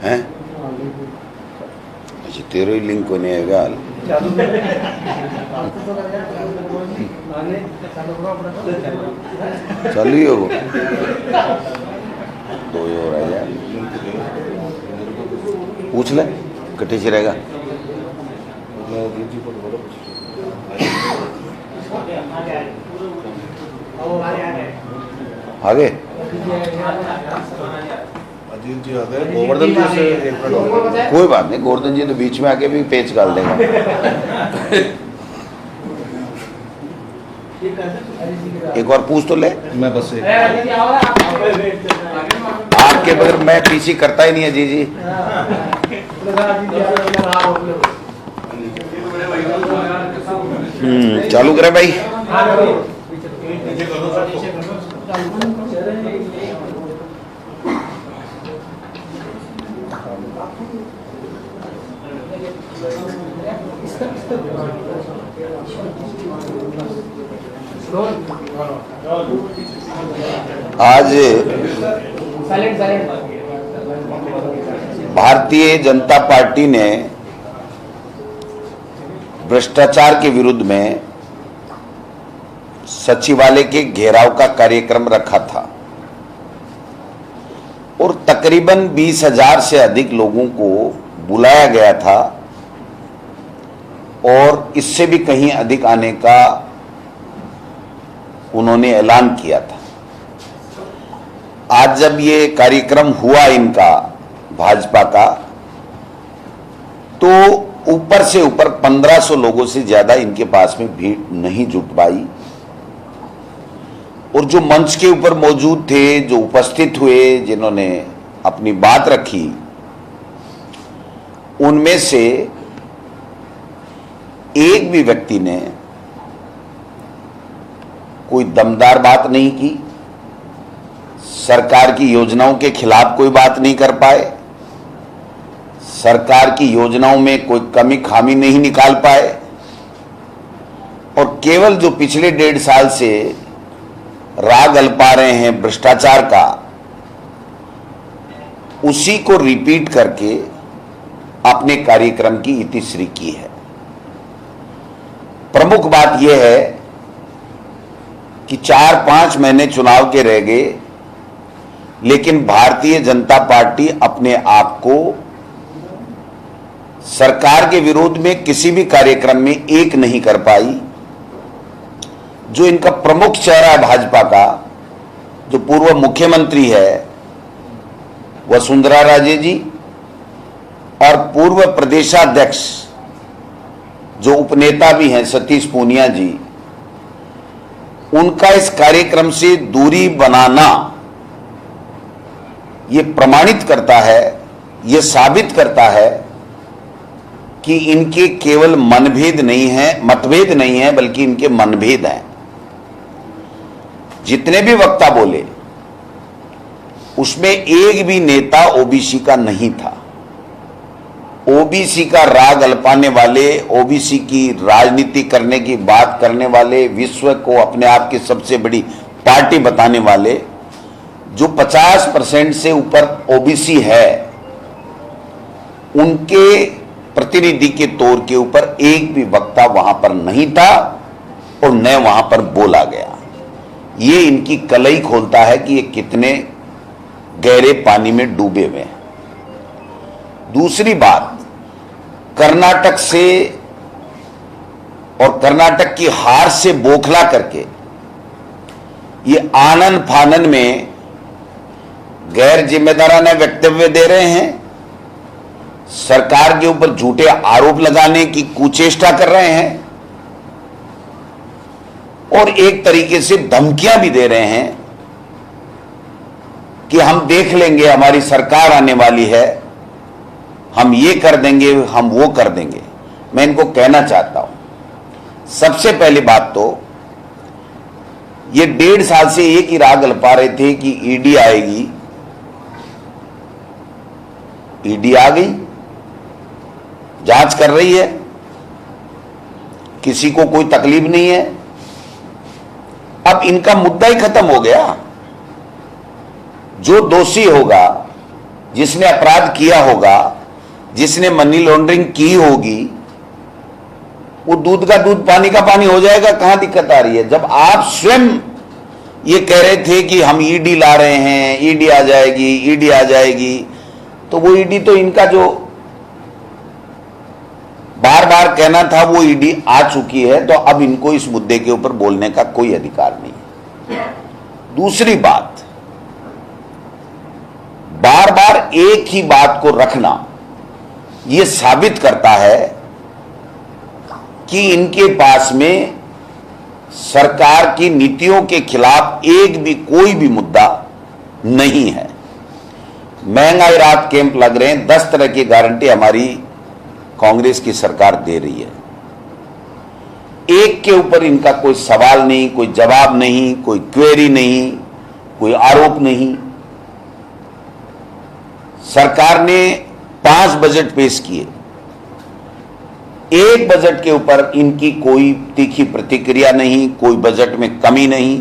हैं? अच्छा तेरे ही लिंक को नहीं है क्या? चालू ही हो दो ही हो रहा है यार, पूछ ले कटे से रहेगा। आगे अजीत जी आ गए, गोवर्धन जी से 1 मिनट हो गया। कोई बात नहीं, गोवर्धन जी तो बीच में आके भी पेच डाल देगा। एक और पूछ तो ले। मैं बस आपके बगैर मैं पीसी करता ही नहीं है। जी जी चालू करें भाई। आज भारतीय जनता पार्टी ने भ्रष्टाचार के विरुद्ध में सचिवालय के घेराव का कार्यक्रम रखा था और तकरीबन 20,000 से अधिक लोगों को बुलाया गया था और इससे भी कहीं अधिक आने का उन्होंने ऐलान किया था। आज जब ये कार्यक्रम हुआ इनका भाजपा का, तो ऊपर से ऊपर 1500 लोगों से ज्यादा इनके पास में भीड़ नहीं जुट पाई और जो मंच के ऊपर मौजूद थे, जो उपस्थित हुए, जिन्होंने अपनी बात रखी, उनमें से एक भी व्यक्ति ने कोई दमदार बात नहीं की, सरकार की योजनाओं के खिलाफ कोई बात नहीं कर पाए, सरकार की योजनाओं में कोई कमी खामी नहीं निकाल पाए और केवल जो पिछले 1.5 साल से राग अल्पा रहे हैं भ्रष्टाचार का, उसी को रिपीट करके अपने कार्यक्रम की इतिश्री की है। प्रमुख बात यह है कि 4-5 महीने चुनाव के रह गए, लेकिन भारतीय जनता पार्टी अपने आप को सरकार के विरोध में किसी भी कार्यक्रम में एक नहीं कर पाई। जो इनका प्रमुख चेहरा है भाजपा का, जो पूर्व मुख्यमंत्री है वसुंधरा राजे जी और पूर्व प्रदेशाध्यक्ष जो उपनेता भी हैं सतीश पूनिया जी, उनका इस कार्यक्रम से दूरी बनाना यह प्रमाणित करता है, यह साबित करता है कि इनके केवल मतभेद नहीं है बल्कि इनके मनभेद हैं। जितने भी वक्ता बोले उसमें एक भी नेता ओबीसी का नहीं था। ओबीसी का राग अल्पाने वाले, ओबीसी की राजनीति करने की बात करने वाले, विश्व को अपने आप की सबसे बड़ी पार्टी बताने वाले, जो 50% से ऊपर ओबीसी है, उनके प्रतिनिधि के तौर के ऊपर एक भी वक्ता वहां पर नहीं था और न वहां पर बोला गया। ये इनकी कलई खोलता है कि ये कितने गहरे पानी में डूबे हुए हैं। दूसरी बात, कर्नाटक से और कर्नाटक की हार से बौखला करके ये आनन फानन में गैर जिम्मेदाराना वक्तव्य दे रहे हैं, सरकार के ऊपर झूठे आरोप लगाने की कुचेष्टा कर रहे हैं और एक तरीके से धमकियां भी दे रहे हैं कि हम देख लेंगे, हमारी सरकार आने वाली है, हम ये कर देंगे, हम वो कर देंगे। मैं इनको कहना चाहता हूं, सबसे पहली बात तो ये 1.5 साल से एक ही राग अल्पा रहे थे कि ईडी आएगी। ईडी आ गई, जांच कर रही है, किसी को कोई तकलीफ नहीं है। अब इनका मुद्दा ही खत्म हो गया। जो दोषी होगा जिसने अपराध किया होगा, जिसने मनी लॉन्ड्रिंग की होगी, वो दूध का दूध पानी का पानी हो जाएगा। कहां दिक्कत आ रही है? जब आप स्वयं ये कह रहे थे कि हम ईडी ला रहे हैं, ईडी आ जाएगी, ईडी आ जाएगी, तो वो ईडी तो इनका जो बार बार कहना था वो ईडी आ चुकी है, तो अब इनको इस मुद्दे के ऊपर बोलने का कोई अधिकार नहीं है। दूसरी बात, बार बार एक ही बात को रखना यह साबित करता है कि इनके पास में सरकार की नीतियों के खिलाफ एक भी कोई भी मुद्दा नहीं है। महंगाई राहत कैंप लग रहे हैं, 10 तरह की गारंटी हमारी कांग्रेस की सरकार दे रही है। एक के ऊपर इनका कोई सवाल नहीं, कोई जवाब नहीं, कोई क्वेरी नहीं, कोई आरोप नहीं। सरकार ने 5 बजट पेश किए, एक बजट के ऊपर इनकी कोई तीखी प्रतिक्रिया नहीं, कोई बजट में कमी नहीं।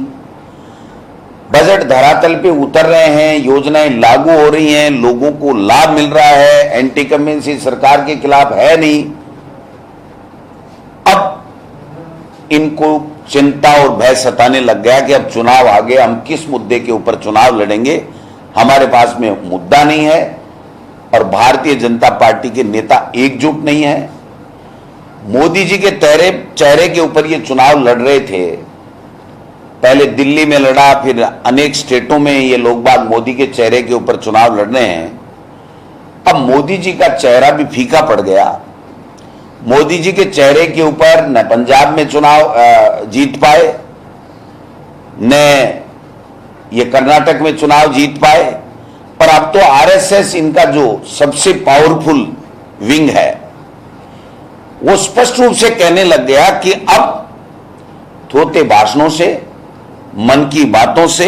बजट धरातल पे उतर रहे हैं, योजनाएं लागू हो रही हैं, लोगों को लाभ मिल रहा है, एंटी कमेंसी सरकार के खिलाफ है नहीं। अब इनको चिंता और भय सताने लग गया कि अब चुनाव आ गया, हम किस मुद्दे के ऊपर चुनाव लड़ेंगे, हमारे पास में मुद्दा नहीं है और भारतीय जनता पार्टी के नेता एकजुट नहीं है। मोदी जी के चेहरे के ऊपर ये चुनाव लड़ रहे थे, पहले दिल्ली में लड़ा, फिर अनेक स्टेटों में ये लोग बाग मोदी के चेहरे के ऊपर चुनाव लड़ रहे हैं। अब मोदी जी का चेहरा भी फीका पड़ गया। मोदी जी के चेहरे के ऊपर न पंजाब में चुनाव जीत पाए, न ये कर्नाटक में चुनाव जीत पाए, पर अब तो आरएसएस इनका जो सबसे पावरफुल विंग है वो स्पष्ट रूप से कहने लग गया कि अब थोते भाषणों से, मन की बातों से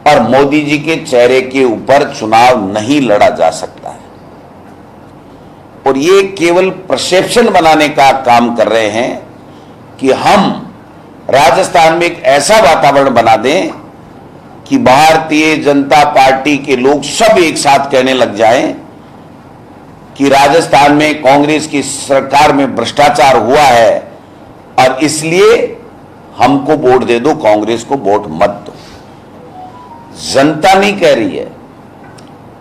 और मोदी जी के चेहरे के ऊपर चुनाव नहीं लड़ा जा सकता है। और ये केवल परसेप्शन बनाने का काम कर रहे हैं कि हम राजस्थान में एक ऐसा वातावरण बना दें कि भारतीय जनता पार्टी के लोग सब एक साथ कहने लग जाएं कि राजस्थान में कांग्रेस की सरकार में भ्रष्टाचार हुआ है और इसलिए हमको वोट दे दो, कांग्रेस को वोट मत दो। जनता नहीं कह रही है,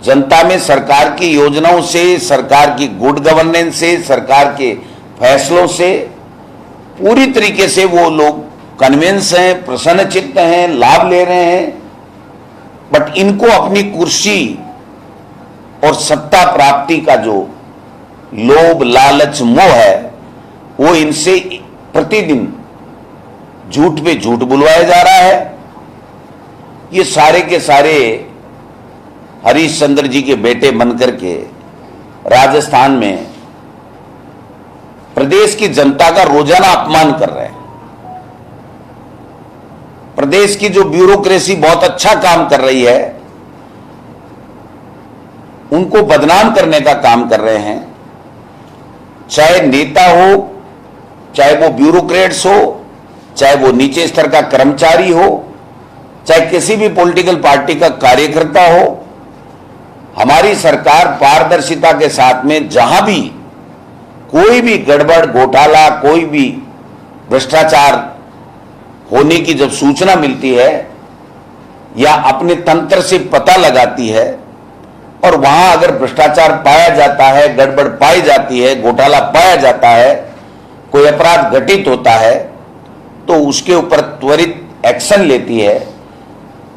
जनता में सरकार की योजनाओं से, सरकार की गुड गवर्नेंस से, सरकार के फैसलों से पूरी तरीके से वो लोग कन्विंस हैं, प्रसन्नचित्त हैं, लाभ ले रहे हैं। बट इनको अपनी कुर्सी और सत्ता प्राप्ति का जो लोभ, लालच, मोह है वो इनसे प्रतिदिन झूठ पे झूठ बुलवाया जा रहा है। ये सारे के सारे हरीश चंद्र जी के बेटे बनकर के राजस्थान में प्रदेश की जनता का रोजाना अपमान कर रहे हैं। प्रदेश की जो ब्यूरोक्रेसी बहुत अच्छा काम कर रही है उनको बदनाम करने का काम कर रहे हैं। चाहे नेता हो, चाहे वो ब्यूरोक्रेट्स हो, चाहे वो नीचे स्तर का कर्मचारी हो, चाहे किसी भी पॉलिटिकल पार्टी का कार्यकर्ता हो, हमारी सरकार पारदर्शिता के साथ में जहां भी कोई भी गड़बड़, घोटाला, कोई भी भ्रष्टाचार होने की जब सूचना मिलती है या अपने तंत्र से पता लगाती है और वहां अगर भ्रष्टाचार पाया जाता है, गड़बड़ पाई जाती है, घोटाला पाया जाता है, कोई अपराध घटित होता है तो उसके ऊपर त्वरित एक्शन लेती है।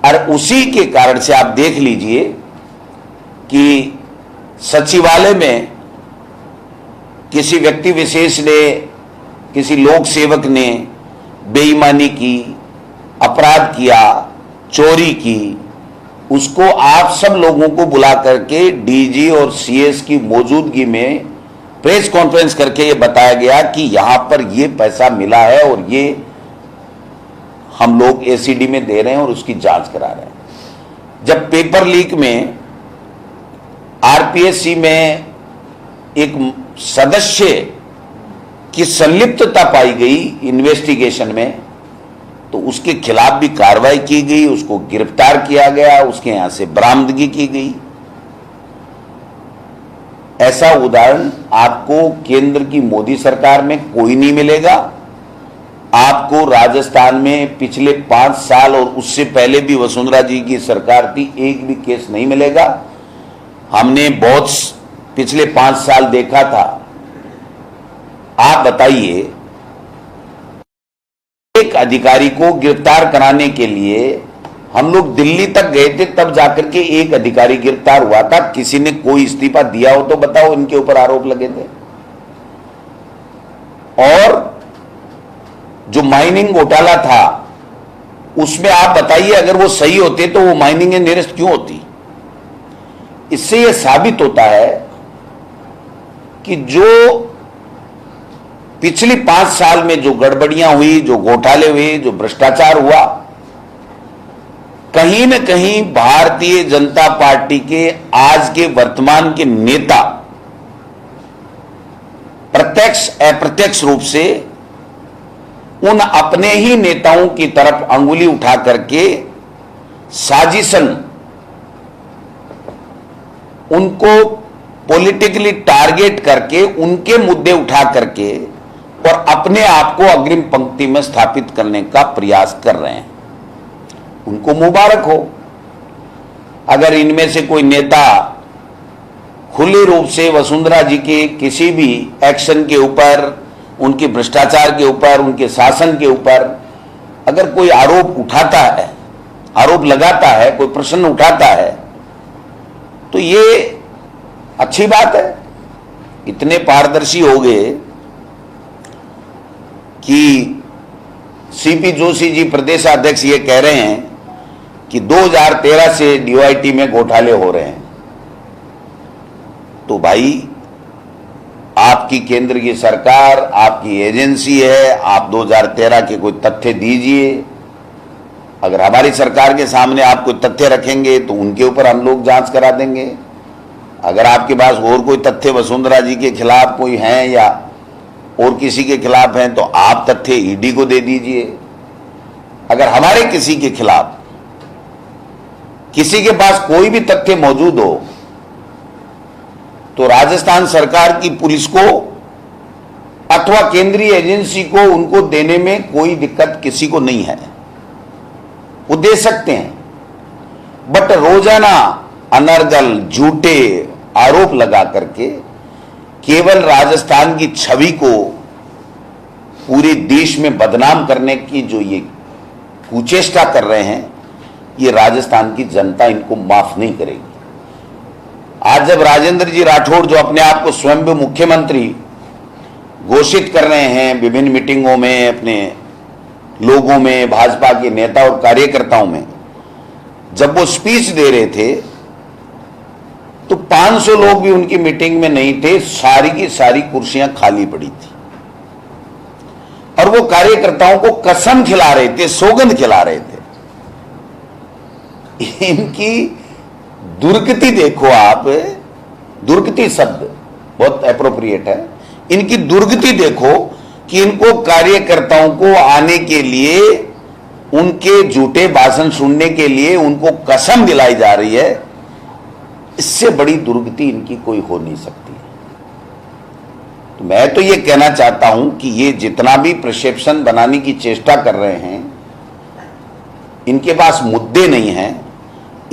और उसी के कारण से आप देख लीजिए कि सचिवालय में किसी व्यक्ति विशेष ने, किसी लोक सेवक ने बेईमानी की, अपराध किया, चोरी की, उसको आप सब लोगों को बुला करके डीजी और सीएस की मौजूदगी में प्रेस कॉन्फ्रेंस करके ये बताया गया कि यहां पर ये पैसा मिला है और ये हम लोग एसीडी में दे रहे हैं और उसकी जांच करा रहे हैं। जब पेपर लीक में आरपीएससी में एक सदस्य की संलिप्तता पाई गई इन्वेस्टिगेशन में, तो उसके खिलाफ भी कार्रवाई की गई, उसको गिरफ्तार किया गया, उसके यहां से बरामदगी की गई। ऐसा उदाहरण आपको केंद्र की मोदी सरकार में कोई नहीं मिलेगा। आपको राजस्थान में पिछले 5 साल और उससे पहले भी वसुंधरा जी की सरकार थी, एक भी केस नहीं मिलेगा। हमने बहुत पिछले 5 साल देखा था। आप बताइए, एक अधिकारी को गिरफ्तार कराने के लिए हम लोग दिल्ली तक गए थे, तब जाकर के एक अधिकारी गिरफ्तार हुआ था। किसी ने कोई इस्तीफा दिया हो तो बताओ, इनके ऊपर आरोप लगे थे। और जो माइनिंग घोटाला था उसमें आप बताइए, अगर वो सही होते तो वो माइनिंग निरस्त क्यों होती? इससे यह साबित होता है कि जो पिछली 5 साल में जो गड़बड़ियां हुई, जो घोटाले हुए, जो भ्रष्टाचार हुआ, कहीं न कहीं भारतीय जनता पार्टी के आज के वर्तमान के नेता प्रत्यक्ष अप्रत्यक्ष रूप से उन अपने ही नेताओं की तरफ अंगुली उठा करके साजिशन, उनको पॉलिटिकली टारगेट करके उनके मुद्दे उठा करके और अपने आप को अग्रिम पंक्ति में स्थापित करने का प्रयास कर रहे हैं। उनको मुबारक हो। अगर इनमें से कोई नेता खुले रूप से वसुंधरा जी के किसी भी एक्शन के ऊपर, उनके भ्रष्टाचार के ऊपर, उनके शासन के ऊपर अगर कोई आरोप उठाता है, आरोप लगाता है, कोई प्रश्न उठाता है, तो ये अच्छी बात है। इतने पारदर्शी हो गए कि सीपी जोशी जी प्रदेशाध्यक्ष ये कह रहे हैं कि 2013 से डीओआईटी में घोटाले हो रहे हैं। तो भाई, आपकी केंद्र की सरकार, आपकी एजेंसी है, आप 2013 के कोई तथ्य दीजिए। अगर हमारी सरकार के सामने आप कोई तथ्य रखेंगे तो उनके ऊपर हम लोग जांच करा देंगे। अगर आपके पास और कोई तथ्य वसुंधरा जी के खिलाफ कोई हैं या और किसी के खिलाफ हैं तो आप तथ्य ईडी को दे दीजिए। अगर हमारे किसी के खिलाफ किसी के पास कोई भी तथ्य मौजूद हो तो राजस्थान सरकार की पुलिस को अथवा केंद्रीय एजेंसी को उनको देने में कोई दिक्कत किसी को नहीं है, वो दे सकते हैं। बट रोजाना अनर्गल झूठे आरोप लगा करके केवल राजस्थान की छवि को पूरे देश में बदनाम करने की जो ये कुचेष्टा कर रहे हैं, ये राजस्थान की जनता इनको माफ नहीं करेगी। आज जब राजेंद्र जी राठौड़, जो अपने आप को स्वयं मुख्यमंत्री घोषित कर रहे हैं, विभिन्न मीटिंगों में अपने लोगों में, भाजपा के नेता और कार्यकर्ताओं में, जब वो स्पीच दे रहे थे तो 500 लोग भी उनकी मीटिंग में नहीं थे। सारी की सारी कुर्सियां खाली पड़ी थी और वो कार्यकर्ताओं को कसम खिला रहे थे, सौगंध खिला रहे थे। इनकी दुर्गति देखो आप, दुर्गति शब्द बहुत एप्रोप्रिएट है। इनकी दुर्गति देखो कि इनको कार्यकर्ताओं को आने के लिए, उनके झूठे भाषण सुनने के लिए उनको कसम दिलाई जा रही है। इससे बड़ी दुर्गति इनकी कोई हो नहीं सकती। तो मैं तो ये कहना चाहता हूं कि ये जितना भी परसेप्शन बनाने की चेष्टा कर रहे हैं, इनके पास मुद्दे नहीं हैं,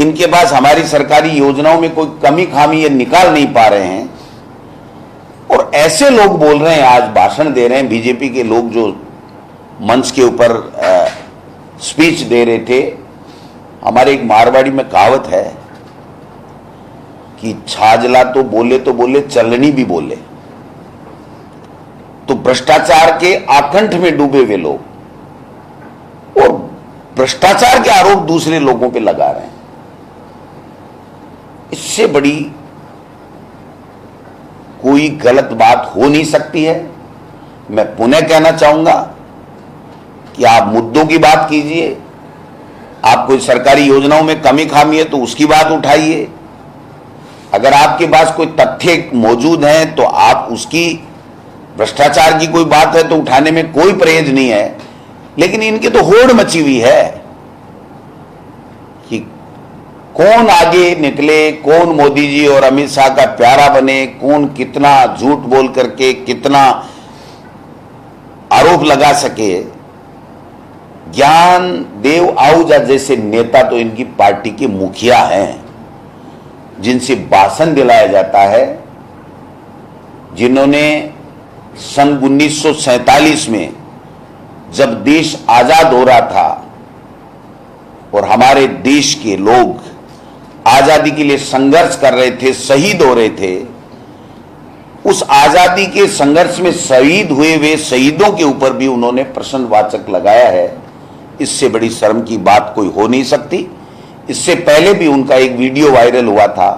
इनके पास हमारी सरकारी योजनाओं में कोई कमी खामी ये निकाल नहीं पा रहे हैं। और ऐसे लोग बोल रहे हैं, आज भाषण दे रहे हैं बीजेपी के लोग जो मंच के ऊपर स्पीच दे रहे थे। हमारे एक मारवाड़ी में कहावत है कि छाजला तो बोले चलनी भी बोले। तो भ्रष्टाचार के आकंठ में डूबे हुए लोग और भ्रष्टाचार के आरोप दूसरे लोगों पे लगा रहे हैं, इससे बड़ी कोई गलत बात हो नहीं सकती है। मैं पुनः कहना चाहूंगा कि आप मुद्दों की बात कीजिए, आप कोई सरकारी योजनाओं में कमी खामी है तो उसकी बात उठाइए। अगर आपके पास कोई तथ्य मौजूद हैं तो आप उसकी, भ्रष्टाचार की कोई बात है तो उठाने में कोई परहेज नहीं है। लेकिन इनकी तो होड़ मची हुई है कि कौन आगे निकले, कौन मोदी जी और अमित शाह का प्यारा बने, कौन कितना झूठ बोल करके कितना आरोप लगा सके। ज्ञान देव आहूजा जैसे नेता तो इनकी पार्टी के मुखिया हैं, जिनसे भाषण दिलाया जाता है, जिन्होंने सन 1947 में जब देश आजाद हो रहा था और हमारे देश के लोग आजादी के लिए संघर्ष कर रहे थे, शहीद हो रहे थे, उस आजादी के संघर्ष में शहीद हुए वे शहीदों के ऊपर भी उन्होंने प्रश्नवाचक लगाया है। इससे बड़ी शर्म की बात कोई हो नहीं सकती। इससे पहले भी उनका एक वीडियो वायरल हुआ था,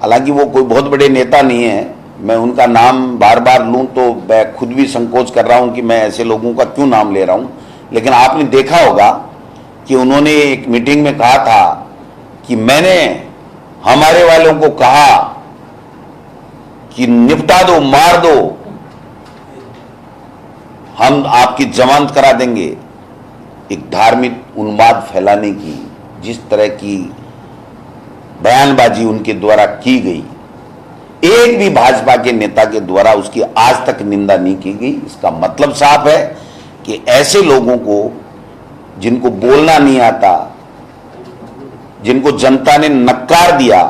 हालांकि वो कोई बहुत बड़े नेता नहीं है, मैं उनका नाम बार बार लूं तो मैं खुद भी संकोच कर रहा हूं कि मैं ऐसे लोगों का क्यों नाम ले रहा हूं। लेकिन आपने देखा होगा कि उन्होंने एक मीटिंग में कहा था कि मैंने हमारे वालों को कहा कि निपटा दो, मार दो, हम आपकी जमानत करा देंगे। एक धार्मिक उन्माद फैलाने की जिस तरह की बयानबाजी उनके द्वारा की गई, एक भी भाजपा के नेता के द्वारा उसकी आज तक निंदा नहीं की गई। इसका मतलब साफ है कि ऐसे लोगों को, जिनको बोलना नहीं आता, जिनको जनता ने नकार दिया,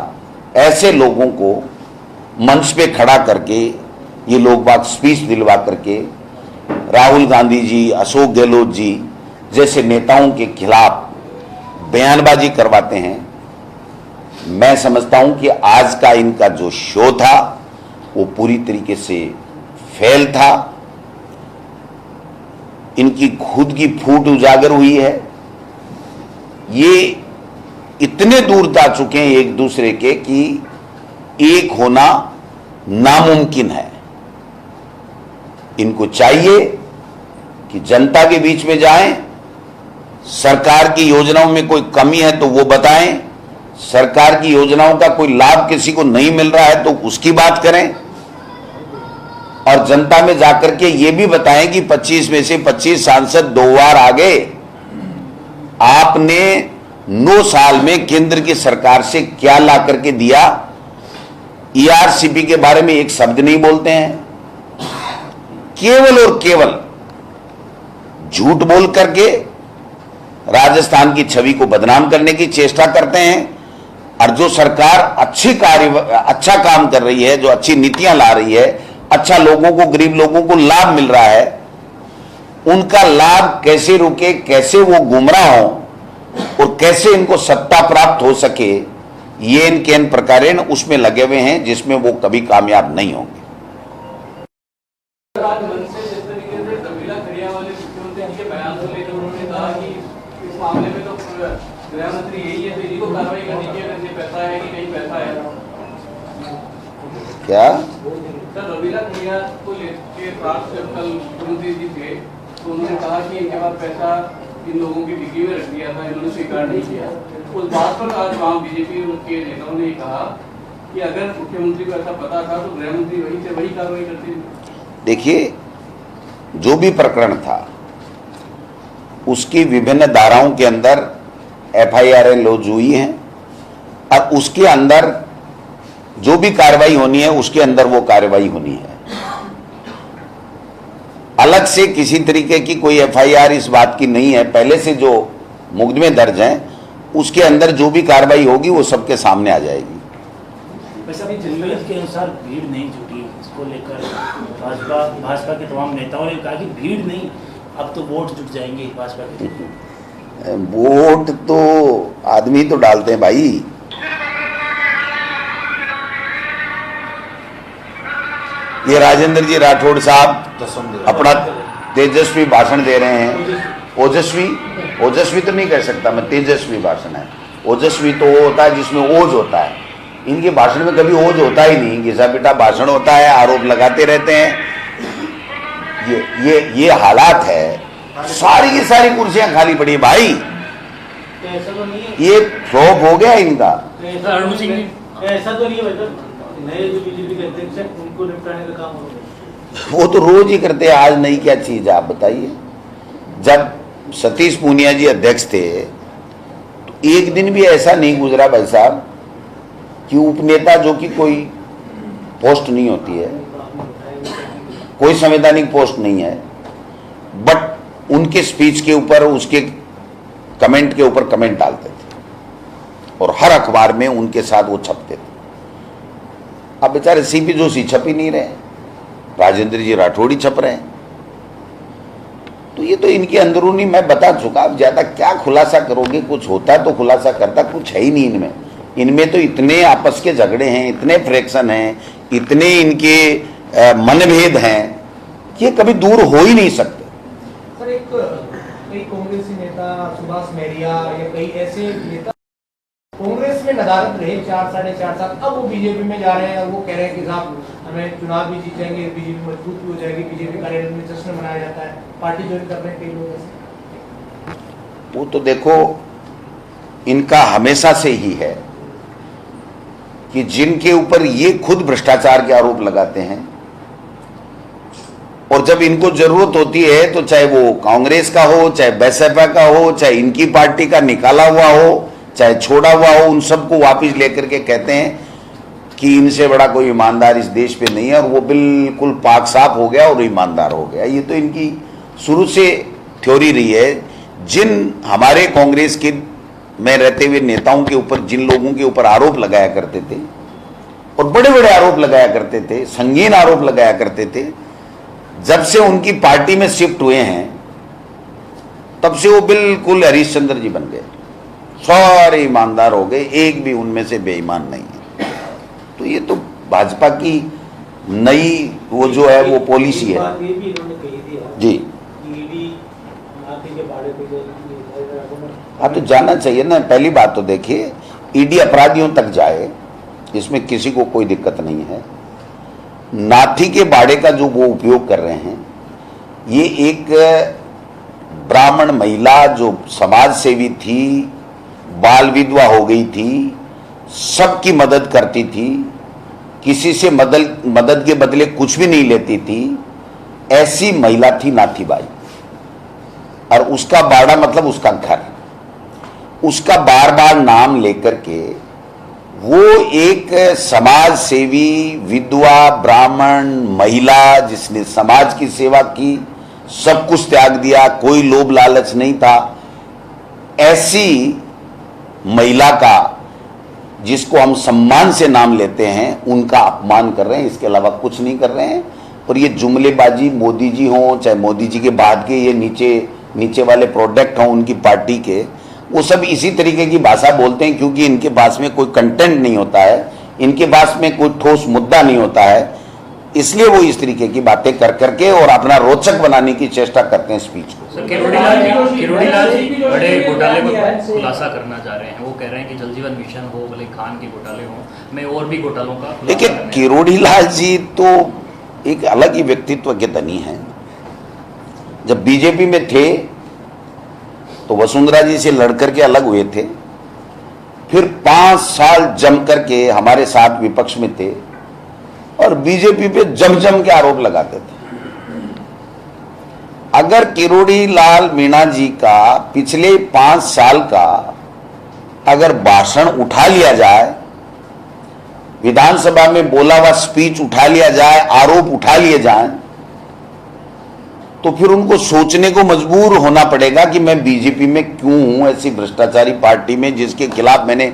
ऐसे लोगों को मंच पे खड़ा करके ये लोग बात स्पीच दिलवा करके राहुल गांधी जी, अशोक गहलोत जी जैसे नेताओं के खिलाफ बयानबाजी करवाते हैं। मैं समझता हूं कि आज का इनका जो शो था वो पूरी तरीके से फेल था। इनकी खुद की फूट उजागर हुई है। ये इतने दूर जा चुके हैं एक दूसरे के कि एक होना नामुमकिन है। इनको चाहिए कि जनता के बीच में जाएं, सरकार की योजनाओं में कोई कमी है तो वो बताएं, सरकार की योजनाओं का कोई लाभ किसी को नहीं मिल रहा है तो उसकी बात करें, और जनता में जाकर के ये भी बताएं कि 25 में से 25 सांसद 2 बार आ गए। आपने 9 साल में केंद्र की सरकार से क्या ला करके दिया? ईआरसीपी के बारे में एक शब्द नहीं बोलते हैं। केवल और केवल झूठ बोल करके राजस्थान की छवि को बदनाम करने की चेष्टा करते हैं। और जो सरकार अच्छा काम कर रही है, जो अच्छी नीतियां ला रही है, अच्छा लोगों को, गरीब लोगों को लाभ मिल रहा है, उनका लाभ कैसे रुके, कैसे वो गुमराह हो और कैसे इनको सत्ता प्राप्त हो सके, ये इनके इन प्रकारेण उसमें लगे हुए हैं जिसमें वो कभी कामयाब नहीं होंगे। गृहमंत्री यही है, तो इन्हीं को कार्रवाई करनी चाहिए अगर ये पैसा है कि नहीं पैसा है। क्या सर, रवीला खड़िया को लेकर प्राप्त कल मुख्यमंत्री जी थे तो उन्होंने कहा कि इनके पास पैसा इन लोगों की डिग्री में रख दिया था, इन्होंने स्वीकार नहीं किया। उस बात पर आज वहाँ बीजेपी के नेताओं ने कहा कि अगर मुख्यमंत्री को ऐसा पता था तो गृहमंत्री वही से वही कार्रवाई करते। देखिए, जो भी प्रकरण था उसकी विभिन्न धाराओं के अंदर FIR लॉन्च हुई है और उसके अंदर जो भी कार्रवाई होनी है उसके अंदर वो कार्रवाई होनी है। अलग से किसी तरीके की कोई FIR इस बात की नहीं है। पहले से जो मुकदमे दर्ज हैं उसके अंदर जो भी कार्रवाई होगी वो सबके सामने आ जाएगी। वैसे अभी जमहूरियत के अनुसार भीड़ नहीं जुटी, इसको लेकर भाजपा के तमाम नेताओं ने कहा कि भीड़ नहीं, अब तो वोट जुट जाएंगे भाजपा के। वोट तो आदमी तो डालते हैं भाई। ये राजेंद्र जी राठौड़ साहब अपना तेजस्वी भाषण दे रहे हैं। ओजस्वी तो नहीं कह सकता मैं, तेजस्वी भाषण है। ओजस्वी तो वो होता है जिसमें ओज होता है। इनके भाषण में कभी ओज होता ही नहीं, घिसा पिटा भाषण होता है, आरोप लगाते रहते हैं। ये हालात है। सारी की सारी कुर्सियां खाली पड़ी है भाई। ऐसा तो नहीं है, ये फ्लॉप हो गया इनका। ऐसा तो नहीं है नए जो बीजेपी के अध्यक्ष हैं उनको निपटाने का काम हो गया। वो तो रोज ही करते हैं, आज नई क्या चीज है आप बताइए। जब सतीश पूनिया जी अध्यक्ष थे तो एक दिन भी ऐसा नहीं गुजरा भाई साहब कि उपनेता, जो कि कोई पोस्ट नहीं होती है, कोई संवैधानिक पोस्ट नहीं है, बट उनके स्पीच के ऊपर, उसके कमेंट के ऊपर कमेंट डालते थे और हर अखबार में उनके साथ वो छपते थे। अब बेचारे सीपी जोशी छप ही नहीं रहे, राजेंद्र जी राठौड़ ही छप रहे हैं। तो ये तो इनके अंदरूनी मैं बता चुका, अब ज्यादा क्या खुलासा करोगे? कुछ होता तो खुलासा करता, कुछ है ही नहीं इनमें। इनमें तो इतने आपस के झगड़े हैं, इतने फ्रैक्शन हैं, इतने इनके मनभेद हैं कि ये कभी दूर हो ही नहीं सकते। सर, कई कांग्रेसी नेता, सुभाष मेहरिया या कई ऐसे नेता कांग्रेस में नदारत रहे 4 साढ़े 4 साल, अब वो बीजेपी में जा रहे हैं और वो कह रहे हैं कि साहब हमें चुनाव भी जीत जाएंगे, बीजेपी मजबूत भी हो जाएगी, बीजेपी कार्यालय में जश्न मनाया जाता है, पार्टी ज्वाइन कर रहे हैं कई लोग ऐसे। वो तो देखो, इनका हमेशा से ही है कि जिनके ऊपर ये खुद भ्रष्टाचार के आरोप लगाते हैं और जब इनको जरूरत होती है तो चाहे वो कांग्रेस का हो, चाहे बसपा का हो, चाहे इनकी पार्टी का निकाला हुआ हो, चाहे छोड़ा हुआ हो, उन सबको वापस लेकर के कहते हैं कि इनसे बड़ा कोई ईमानदार इस देश पे नहीं है और वो बिल्कुल पाक साफ हो गया और ईमानदार हो गया। ये तो इनकी शुरू से थ्योरी रही है। जिन हमारे कांग्रेस के में रहते हुए नेताओं के ऊपर, जिन लोगों के ऊपर आरोप लगाया करते थे और बड़े बड़े आरोप लगाया करते थे, संगीन आरोप लगाया करते थे, जब से उनकी पार्टी में शिफ्ट हुए हैं तब से वो बिल्कुल हरीशचंद्र जी बन गए, सारे ईमानदार हो गए, एक भी उनमें से बेईमान नहीं है। तो ये तो भाजपा की नई वो जो है वो पॉलिसी है जी। हाँ, तो जाना चाहिए ना। पहली बात तो देखिए, ईडी अपराधियों तक जाए, इसमें किसी को कोई दिक्कत नहीं है। नाथी के बाड़े का जो वो उपयोग कर रहे हैं, ये एक ब्राह्मण महिला जो समाज सेवी थी, बाल विधवा हो गई थी, सबकी मदद करती थी, किसी से मदद के बदले कुछ भी नहीं लेती थी, ऐसी महिला थी नाथीबाई। और उसका बाड़ा मतलब उसका घर, उसका बार बार नाम लेकर के वो एक समाज सेवी विधवा ब्राह्मण महिला जिसने समाज की सेवा की, सब कुछ त्याग दिया, कोई लोभ लालच नहीं था, ऐसी महिला का जिसको हम सम्मान से नाम लेते हैं, उनका अपमान कर रहे हैं, इसके अलावा कुछ नहीं कर रहे हैं। और ये जुमलेबाजी मोदी जी हों, चाहे मोदी जी के बाद के ये नीचे वाले प्रोडक्ट हों उनकी पार्टी के, वो सब इसी तरीके की भाषा बोलते हैं, क्योंकि इनके पास में कोई कंटेंट नहीं होता है, इनके पास में कोई ठोस मुद्दा नहीं होता है, इसलिए वो इस तरीके की बातें कर करके और अपना रोचक बनाने की चेष्टा करते हैं स्पीच को। किरोड़ीलाल जी बड़े घोटाले को खुलासा करना चाह रहे हैं। वो कह रहे हैं कि जल जीवन मिशन हो, भले खान के घोटाले हो, मैं और भी घोटालों का खुलासा। देखिए, किरोड़ीलाल जी तो एक अलग ही व्यक्तित्व के धनी हैं। जब बीजेपी में थे तो वसुंधरा जी से लड़कर के अलग हुए थे, फिर 5 साल जम करके हमारे साथ विपक्ष में थे और बीजेपी पे जम के आरोप लगाते थे। अगर किरोड़ीलाल मीणा जी का पिछले 5 साल का अगर भाषण उठा लिया जाए, विधानसभा में बोला हुआ स्पीच उठा लिया जाए, आरोप उठा लिए जाएं, तो फिर उनको सोचने को मजबूर होना पड़ेगा कि मैं बीजेपी में क्यों हूं, ऐसी भ्रष्टाचारी पार्टी में जिसके खिलाफ मैंने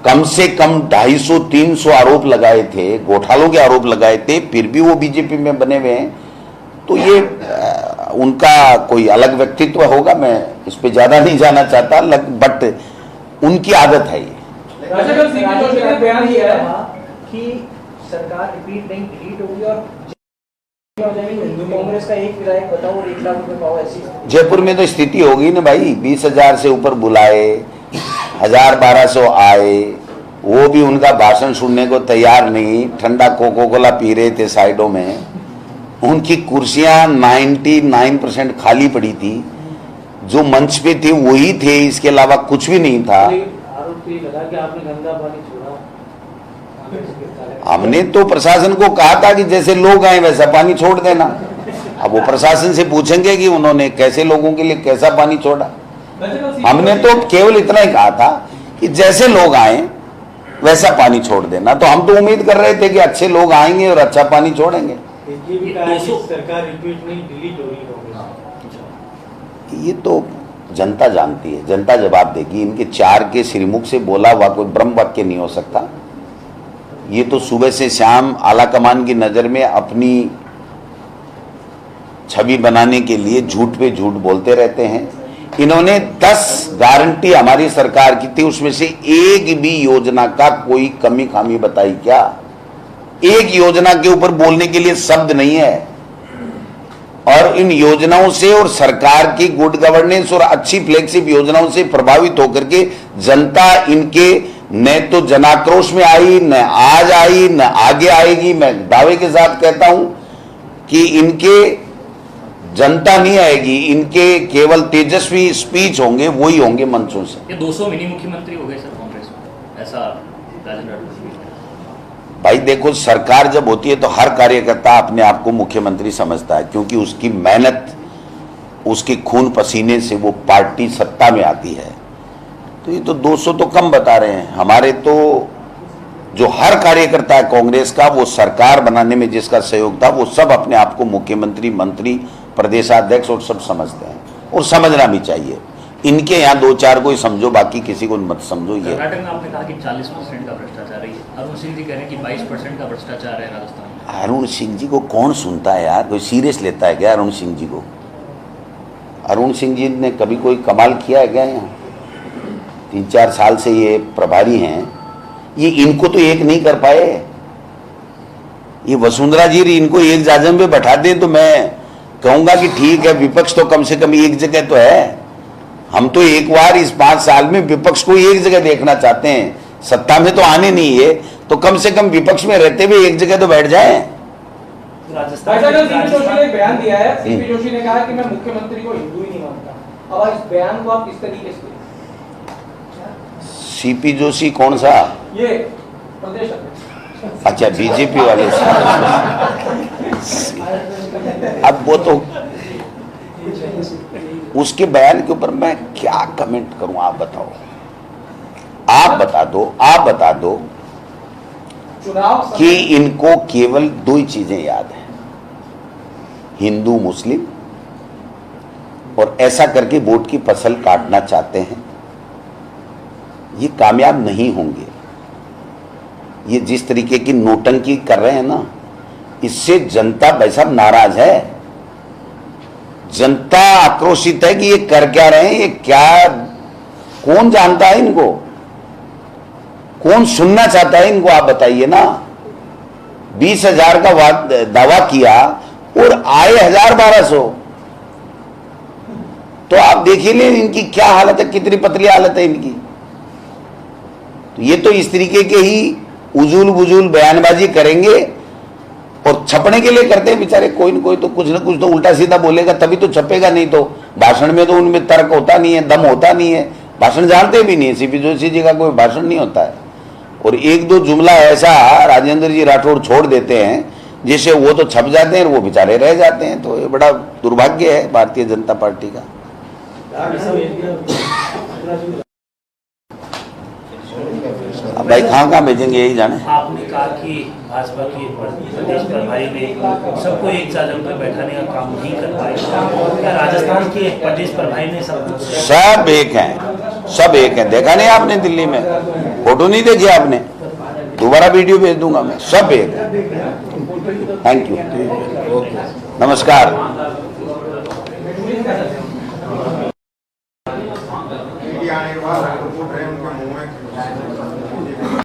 कम से कम 250-300 आरोप लगाए थे, घोटालों के आरोप लगाए थे, फिर भी वो बीजेपी में बने हुए हैं। तो ये उनका कोई अलग व्यक्तित्व होगा, मैं इस पे ज्यादा नहीं जाना चाहता, बट उनकी आदत है ये। बयान किया कि सरकार रिपीट नहीं डिलीट होगी और हिंदू कांग्रेस का एक विधायक बताओ और 1 लाख रुपए पाओ, ऐसी जयपुर में तो स्थिति होगी ना भाई। 20,000 से ऊपर बुलाए, 1000-1200 आए, वो भी उनका भाषण सुनने को तैयार नहीं, ठंडा कोको कोला पी रहे थे साइडों में। उनकी कुर्सियां 99% खाली पड़ी थी, जो मंच पे थे वही थे, इसके अलावा कुछ भी नहीं था। आरोप लगा कि आपने गंदा पानी छोड़ा। हमने तो प्रशासन को कहा था कि जैसे लोग आए वैसा पानी छोड़ देना। अब वो प्रशासन से पूछेंगे कि उन्होंने कैसे लोगों के लिए कैसा पानी छोड़ा। हमने तो केवल इतना ही कहा था कि जैसे लोग आए वैसा पानी छोड़ देना। तो हम तो उम्मीद कर रहे थे कि अच्छे लोग आएंगे और अच्छा पानी छोड़ेंगे। सरकार रिपीट नहीं डिलीट हो रही ये तो जनता जानती है, जनता जवाब देगी। इनके चार के श्रीमुख से बोला हुआ कोई ब्रह्म वाक्य नहीं हो सकता। ये तो सुबह से शाम आला कमान की नजर में अपनी छवि बनाने के लिए झूठ पे झूठ बोलते रहते हैं। इन्होंने 10 गारंटी हमारी सरकार की थी, उसमें से एक भी योजना का कोई कमी खामी बताई क्या? एक योजना के ऊपर बोलने के लिए शब्द नहीं है। और इन योजनाओं से और सरकार की गुड गवर्नेंस और अच्छी फ्लैगशिप योजनाओं से प्रभावित होकर के जनता इनके न तो जनाक्रोश में आई, न आज आई, न आगे आएगी। मैं दावे के साथ कहता हूं कि इनके जनता नहीं आएगी, इनके केवल तेजस्वी स्पीच होंगे, वही होंगे मंचों से। ये 200 मिनी मुख्यमंत्री हो गए सर कांग्रेस में, ऐसा राजेंद्र राठौर। भाई देखो, सरकार जब होती है तो हर कार्यकर्ता अपने आप को मुख्यमंत्री समझता है, क्योंकि उसकी मेहनत, उसके खून पसीने से वो पार्टी सत्ता में आती है। तो ये तो 200 तो कम बता रहे हैं। हमारे तो जो हर कार्यकर्ता है कांग्रेस का, वो सरकार बनाने में जिसका सहयोग था, वो सब अपने आप को मुख्यमंत्री, मंत्री, प्रदेशाध्यक्ष और सब समझते हैं, और समझना भी चाहिए। इनके यहाँ 2-4 को ही समझो, बाकी किसी को मत समझो। ये कर्नाटक में आपने कहा कि 40% का भ्रष्टाचार है, अरुण सिंह जी कह रहे हैं कि 22% का भ्रष्टाचार है राजस्थान में। अरुण सिंह जी को कौन सुनता है यार? कोई सीरियस लेता है क्या अरुण सिंह जी को? अरुण सिंह जी ने कभी कोई कमाल किया है क्या? यहाँ 3-4 साल से ये प्रभारी हैं, ये इनको तो एक नहीं कर पाए। ये वसुंधरा जी इनको एक जाजम पे बैठा दें तो मैं कहूंगा कि ठीक है, विपक्ष तो कम से कम एक जगह तो है। हम तो एक बार इस 5 साल में विपक्ष को एक जगह देखना चाहते हैं। सत्ता में तो आने नहीं है, तो कम से कम विपक्ष में रहते हुए एक जगह तो बैठ जाए। राजस्थान सीपी जोशी ने एक बयान दिया है। सीपी जोशी ने कहा कि मैं मुख्यमंत्री को हिंदू ही नहीं मानता। अब इस बयान को आप किस तरीके से? सीपी जोशी कौन सा? ये प्रदेश अध्यक्ष। अच्छा, बीजेपी वाले। अब वो तो उसके बयान के ऊपर मैं क्या कमेंट करूं? आप बताओ, आप बता दो कि इनको केवल 2 ही चीजें याद है, हिंदू मुस्लिम, और ऐसा करके वोट की फसल काटना चाहते हैं। ये कामयाब नहीं होंगे। ये जिस तरीके की नोटंकी कर रहे हैं ना, इससे जनता भाई साहब नाराज है। जनता आक्रोशित है कि ये कर क्या रहे हैं, ये क्या, कौन जानता है इनको, कौन सुनना चाहता है इनको? आप बताइए ना। 20,000 का दावा किया और आए 1,000-1,200। तो आप देखिए ले इनकी क्या हालत है, कितनी पतली हालत है इनकी। तो ये तो इस तरीके के ही उजूल बुजूल बयानबाजी करेंगे और छपने के लिए करते हैं बेचारे। कोई न कोई तो कुछ न कुछ तो उल्टा सीधा बोलेगा, तभी तो छपेगा। नहीं तो भाषण में तो उनमें तर्क होता नहीं है, दम होता नहीं है, भाषण जानते भी नहीं है। सीपी जोशी जी का कोई भाषण नहीं होता है। और 1-2 जुमला ऐसा राजेंद्र जी राठौड़ छोड़ देते हैं जिससे वो तो छप जाते हैं और वो बेचारे रह जाते हैं। तो ये बड़ा दुर्भाग्य है भारतीय जनता पार्टी का। अब भाई कहाँ भेजेंगे यही जाने। आपने कहा कि भाजपा के प्रदेश प्रभारी ने सबको एक जाजम पर बैठाने का काम नहीं कर पाए। क्या राजस्थान के प्रदेश प्रभारी ने सब एक हैं, सब एक हैं? देखा नहीं आपने दिल्ली में? फोटो नहीं देखी आपने? दोबारा वीडियो भेज दूंगा मैं। सब एक है। थैंक यू, नमस्कार। आने के बाद रिपोर्ट है उनके मुंह में